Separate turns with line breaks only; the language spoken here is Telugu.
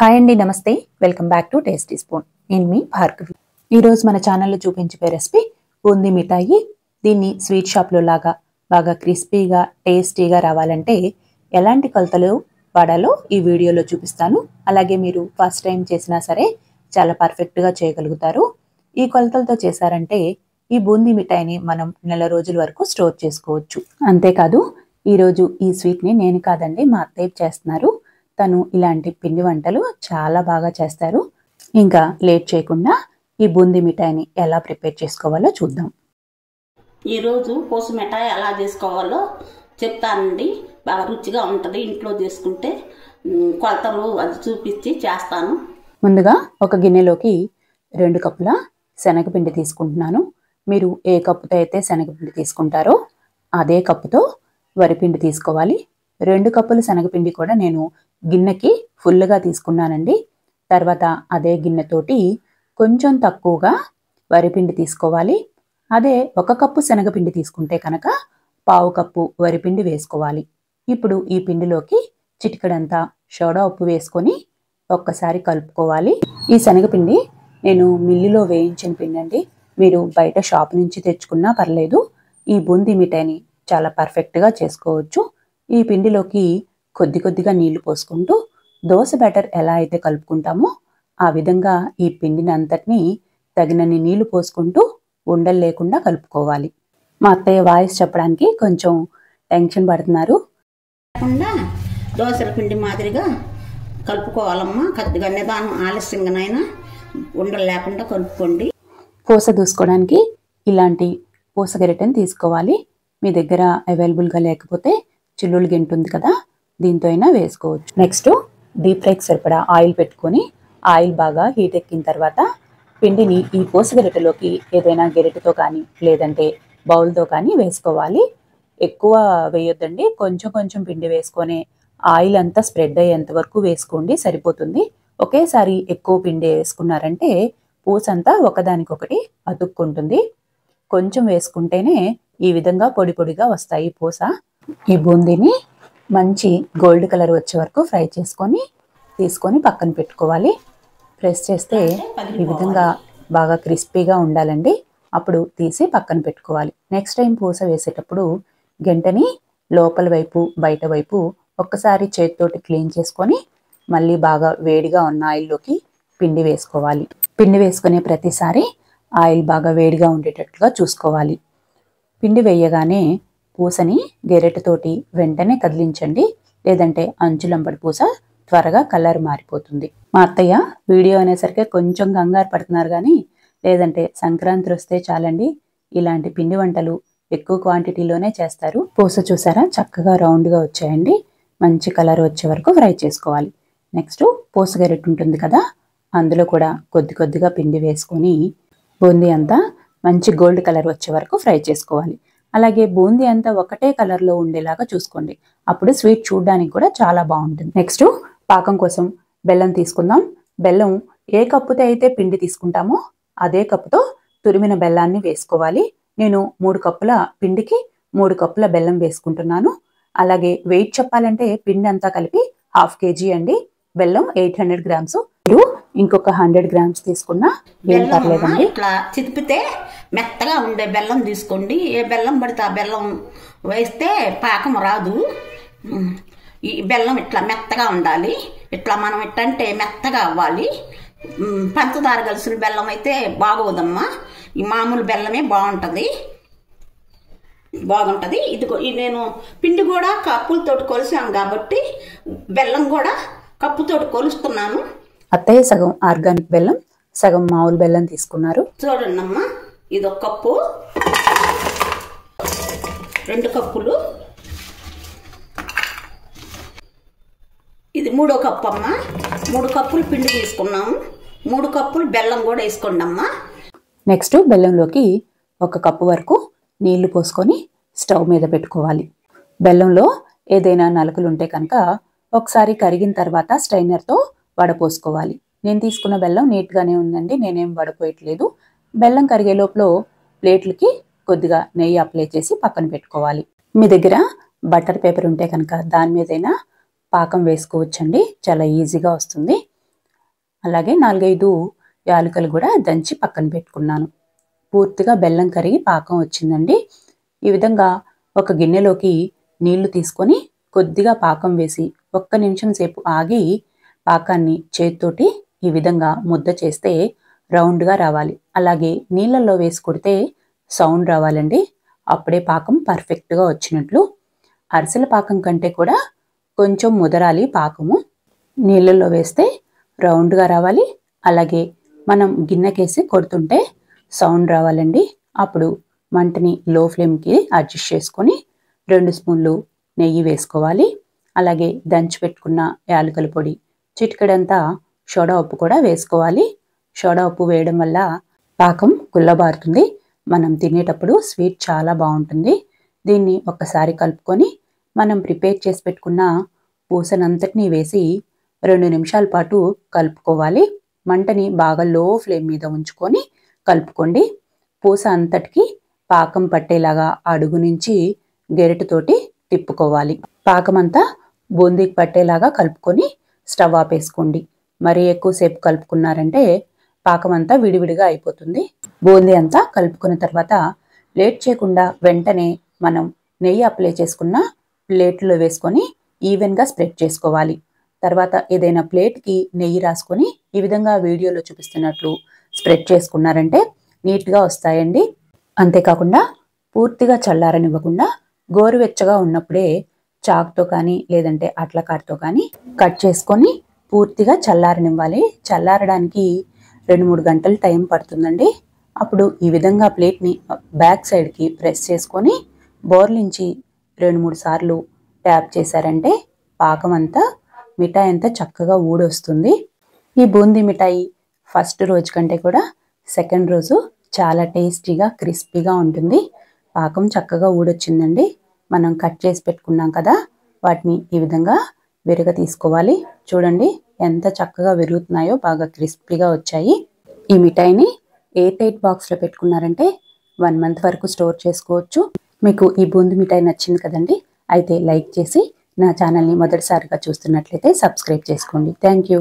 హాయ్ అండి, నమస్తే. Welcome back to tasty spoon. నేను మీ భార్గవి. ఈరోజు మన ఛానల్లో చూపించే రెసిపీ బూందీ మిఠాయి. దీన్ని స్వీట్ షాప్లో లాగా బాగా క్రిస్పీగా టేస్టీగా రావాలంటే ఎలాంటి కొలతలు వాడాలో ఈ వీడియోలో చూపిస్తాను. అలాగే మీరు ఫస్ట్ టైం చేసినా సరే చాలా పర్ఫెక్ట్గా చేయగలుగుతారు. ఈ కొలతలతో చేశారంటే ఈ బూందీ మిఠాయిని మనం నెల రోజుల వరకు స్టోర్ చేసుకోవచ్చు. అంతేకాదు ఈరోజు ఈ స్వీట్ని నేను కాదండి, మా అత్తయ్య చేస్తున్నారు. తను ఇలాంటి పిండి వంటలు చాలా బాగా చేస్తారు. ఇంకా లేట్ చేయకుండా ఈ బూందీ మిఠాయిని ఎలా ప్రిపేర్ చేసుకోవాలో చూద్దాం.
ఈరోజు పూస మిఠాయి ఎలా చేసుకోవాలో చెప్తానండి. బాగా రుచిగా ఉంటుంది. ఇంట్లో చేసుకుంటే కొలతలు అది చూపించి చేస్తాను.
ముందుగా ఒక గిన్నెలోకి 2 కప్పుల శనగపిండి తీసుకుంటున్నాను. మీరు ఏ కప్పుతో అయితే శనగపిండి తీసుకుంటారో అదే కప్పుతో వరిపిండి తీసుకోవాలి. 2 కప్పుల శనగపిండి కూడా నేను గిన్నెకి ఫుల్గా తీసుకున్నానండి. తర్వాత అదే గిన్నెతోటి కొంచెం తక్కువగా వరిపిండి తీసుకోవాలి. అదే 1 కప్పు శనగపిండి తీసుకుంటే కనుక 1/2 కప్పు వరిపిండి వేసుకోవాలి. ఇప్పుడు ఈ పిండిలోకి చిటికెడంతా సోడా ఉప్పు వేసుకొని ఒక్కసారి కలుపుకోవాలి. ఈ శనగపిండి నేను మిల్లులో వేయించిన పిండి అండి. మీరు బయట షాప్ నుంచి తెచ్చుకున్నా పర్లేదు. ఈ బూందీ మిఠాయిని చాలా పర్ఫెక్ట్గా చేసుకోవచ్చు. ఈ పిండిలోకి కొద్దిగా నీళ్లు పోసుకుంటూ దోశ బ్యాటర్ ఎలా అయితే కలుపుకుంటామో ఆ విధంగా ఈ పిండిని అంతటినీ తగినన్ని నీళ్లు పోసుకుంటూ ఉండలు లేకుండా కలుపుకోవాలి. మా అత్తయ్య వాయిస్ చెప్పడానికి కొంచెం టెన్షన్ పడుతున్నారు.
దోశల పిండి మాదిరిగా కలుపుకోవాలమ్మా. కొద్దిగా నిదానం, ఆలస్యంగానైనా ఉండలు లేకుండా కలుపుకోండి.
పూస దూసుకోవడానికి ఇలాంటి పూస గరిటెని తీసుకోవాలి. మీ దగ్గర అవైలబుల్గా లేకపోతే చిల్లులు గింట ఉంది కదా, దీంతో అయినా వేసుకోవచ్చు. నెక్స్ట్ డీప్ ఫ్రైకి సరిపడా ఆయిల్ పెట్టుకొని ఆయిల్ బాగా హీట్ ఎక్కిన తర్వాత పిండిని ఈ పూస గరిటెలోకి ఏదైనా గరిటెతో కానీ లేదంటే బౌల్తో కానీ వేసుకోవాలి. ఎక్కువ వేయొద్దండి, కొంచెం పిండి వేసుకొని ఆయిల్ అంతా స్ప్రెడ్ అయ్యేంత వరకు వేసుకోండి, సరిపోతుంది. ఒకేసారి ఎక్కువ పిండి వేసుకున్నారంటే పూస అంతా ఒకదానికొకటి అతుక్కుంటుంది. కొంచెం వేసుకుంటేనే ఈ విధంగా పొడి పొడిగా వస్తాయి పూస. ఈ బూందీని మంచి గోల్డ్ కలర్ వచ్చే వరకు ఫ్రై చేసుకొని తీసుకొని పక్కన పెట్టుకోవాలి. ప్రెస్ చేస్తే ఈ విధంగా బాగా క్రిస్పీగా ఉండాలండి. అప్పుడు తీసి పక్కన పెట్టుకోవాలి. నెక్స్ట్ టైం పూస వేసేటప్పుడు గంటని లోపల వైపు బయట వైపు ఒక్కసారి చేతితోటి క్లీన్ చేసుకొని మళ్ళీ బాగా వేడిగా ఉన్న ఆయిల్లోకి పిండి వేసుకోవాలి. పిండి వేసుకునే ప్రతిసారి ఆయిల్ బాగా వేడిగా ఉండేటట్లుగా చూసుకోవాలి. పిండి వేయగానే పూసని గెరెటతోటి వెంటనే కదిలించండి, లేదంటే అంచులంబడి పూస త్వరగా కలర్ మారిపోతుంది. మా అత్తయ్య వీడియో అనేసరికి కొంచెం కంగారు పడుతున్నారు, కానీ లేదంటే సంక్రాంతి వస్తే చాలండి ఇలాంటి పిండి వంటలు ఎక్కువ క్వాంటిటీలోనే చేస్తారు. పూస చూసారా చక్కగా రౌండ్గా వచ్చాయండి. మంచి కలర్ వచ్చే వరకు ఫ్రై చేసుకోవాలి. నెక్స్ట్ పూస గెరెట్ ఉంటుంది కదా, అందులో కూడా కొద్దిగా పిండి వేసుకొని బూందీ అంతా మంచి గోల్డ్ కలర్ వచ్చే వరకు ఫ్రై చేసుకోవాలి. అలాగే బూందీ అంతా ఒకటే కలర్లో ఉండేలాగా చూసుకోండి. అప్పుడు స్వీట్ చూడడానికి కూడా చాలా బాగుంటుంది. నెక్స్ట్ పాకం కోసం బెల్లం తీసుకుందాం. బెల్లం ఏ కప్పుతో అయితే పిండి తీసుకుంటామో అదే కప్పుతో తురిమిన బెల్లాన్ని వేసుకోవాలి. నేను 3 కప్పుల పిండికి 3 కప్పుల బెల్లం వేసుకుంటున్నాను. అలాగే వెయిట్ చెప్పాలంటే పిండి అంతా కలిపి 1/2 kg అండి. బెల్లం 800 గ్రామ్స్. మీరు ఇంకొక 100 గ్రామ్స్ తీసుకున్నా ఏం పర్లేదండి.
ఇట్లా చితిపితే మెత్తగా ఉండే బెల్లం తీసుకోండి. ఏ బెల్లం పడితే ఆ బెల్లం వేస్తే పాకం రాదు. ఈ బెల్లం ఇట్లా మెత్తగా ఉండాలి. ఇట్లా మనం ఇట్టంటే మెత్తగా అవ్వాలి. పంచదార కలిసిన బెల్లం అయితే బాగోదమ్మా. ఈ మామూలు బెల్లమే బాగుంటుంది. ఇదిగో నేను పిండి కూడా కప్పులతోటి కొలిసాను కాబట్టి బెల్లం కూడా కప్పుతోటి కొలుస్తున్నాను.
అత్తయ్య సగం ఆర్గానిక్ బెల్లం, సగం మామూలు బెల్లం తీసుకున్నారు.
చూడండి అమ్మా, ఇది 1 కప్పు, 2 కప్పులు, ఇది 3వ కప్పు అమ్మా. 3 కప్పులు పిండి తీసుకున్నాము. 3 కప్పులు బెల్లం కూడా వేసుకోండి అమ్మా.
నెక్స్ట్ బెల్లంలోకి 1 కప్పు వరకు నీళ్లు పోసుకొని స్టవ్ మీద పెట్టుకోవాలి. బెల్లంలో ఏదైనా నలుకలు ఉంటే కనుక ఒకసారి కరిగిన తర్వాత స్ట్రైనర్తో వడపోసుకోవాలి. నేను తీసుకున్న బెల్లం నీట్గానే ఉందండి, నేనేం వడపోయట్లేదు. బెల్లం కరిగే లోపల ప్లేట్లకి కొద్దిగా నెయ్యి అప్లై చేసి పక్కన పెట్టుకోవాలి. మీ దగ్గర బటర్ పేపర్ ఉంటే కనుక దాని మీదైనా పాకం వేసుకోవచ్చండి, చాలా ఈజీగా వస్తుంది. అలాగే 4-5 యాలకులు కూడా దంచి పక్కన పెట్టుకున్నాను. పూర్తిగా బెల్లం కరిగి పాకం వచ్చిందండి. ఈ విధంగా ఒక గిన్నెలోకి నీళ్లు తీసుకొని కొద్దిగా పాకం వేసి 1 నిమిషం సేపు ఆగి పాకాన్ని చేతితోటి ఈ విధంగా ముద్ద చేస్తే రౌండ్గా రావాలి. అలాగే నీళ్ళల్లో వేసి కొడితే సౌండ్ రావాలండి. అప్పుడే పాకం పర్ఫెక్ట్గా వచ్చినట్లు. అరిసెల పాకం కంటే కూడా కొంచెం ముదరాలి పాకము. నీళ్ళల్లో వేస్తే రౌండ్గా రావాలి. అలాగే మనం గిన్నెకేసి కొడుతుంటే సౌండ్ రావాలండి. అప్పుడు మంటని లో ఫ్లేమ్కి అడ్జస్ట్ చేసుకొని 2 స్పూన్లు నెయ్యి వేసుకోవాలి. అలాగే దంచి పెట్టుకున్న యాలకుల పొడి, చిటికెడంతా సోడా ఉప్పు కూడా వేసుకోవాలి. సోడా ఉప్పు వేయడం వల్ల పాకం గుల్లబారుతుంది. మనం తినేటప్పుడు స్వీట్ చాలా బాగుంటుంది. దీన్ని ఒక్కసారి కలుపుకొని మనం ప్రిపేర్ చేసి పెట్టుకున్న పూసనంతటినీ వేసి 2 నిమిషాల పాటు కలుపుకోవాలి. మంటని బాగా లో ఫ్లేమ్ మీద ఉంచుకొని కలుపుకోండి. పూస అంతటికి పాకం పట్టేలాగా అడుగు నుంచి గెరటితోటి తిప్పుకోవాలి. పాకం అంతా బూందీకి పట్టేలాగా కలుపుకొని స్టవ్ ఆపేసుకోండి. మరీ ఎక్కువసేపు కలుపుకున్నారంటే పాకం అంతా విడివిడిగా అయిపోతుంది. బూందీ అంతా కలుపుకున్న తర్వాత లేట్ చేయకుండా వెంటనే మనం నెయ్యి అప్లై చేసుకున్న ప్లేట్లో వేసుకొని ఈవెన్గా స్ప్రెడ్ చేసుకోవాలి. తర్వాత ఏదైనా ప్లేట్కి నెయ్యి రాసుకొని ఈ విధంగా వీడియోలో చూపిస్తున్నట్లు స్ప్రెడ్ చేసుకున్నారంటే నీట్గా వస్తాయండి. అంతేకాకుండా పూర్తిగా చల్లారనివ్వకుండా గోరువెచ్చగా ఉన్నప్పుడే చాక్తో కానీ లేదంటే అట్లకాడతో కానీ కట్ చేసుకొని పూర్తిగా చల్లారనివ్వాలి. చల్లారడానికి 2-3 గంటలు టైం పడుతుందండి. అప్పుడు ఈ విధంగా ప్లేట్ని బ్యాక్ సైడ్కి ప్రెస్ చేసుకొని బోర్లించి 2-3 సార్లు ట్యాప్ చేశారంటే పాకం అంతా మిఠాయి అంతా చక్కగా ఊడొస్తుంది. ఈ బూందీ మిఠాయి ఫస్ట్ రోజు కంటే కూడా సెకండ్ రోజు చాలా టేస్టీగా క్రిస్పీగా ఉంటుంది. పాకం చక్కగా ఊడొచ్చిందండి. మనం కట్ చేసి పెట్టుకున్నాం కదా, వాటిని ఈ విధంగా విరగ తీసుకోవాలి. చూడండి ఎంత చక్కగా విరుగుతున్నాయో, బాగా క్రిస్పీగా వచ్చాయి. ఈ మిఠాయిని ఎయిర్ టైట్ బాక్స్లో పెట్టుకున్నారంటే 1 మంత్ వరకు స్టోర్ చేసుకోవచ్చు. మీకు ఈ బూందీ మిఠాయి నచ్చింది కదండి. అయితే లైక్ చేసి నా ఛానల్ని మొదటిసారిగా చూస్తున్నట్లయితే సబ్స్క్రైబ్ చేసుకోండి. Thank you.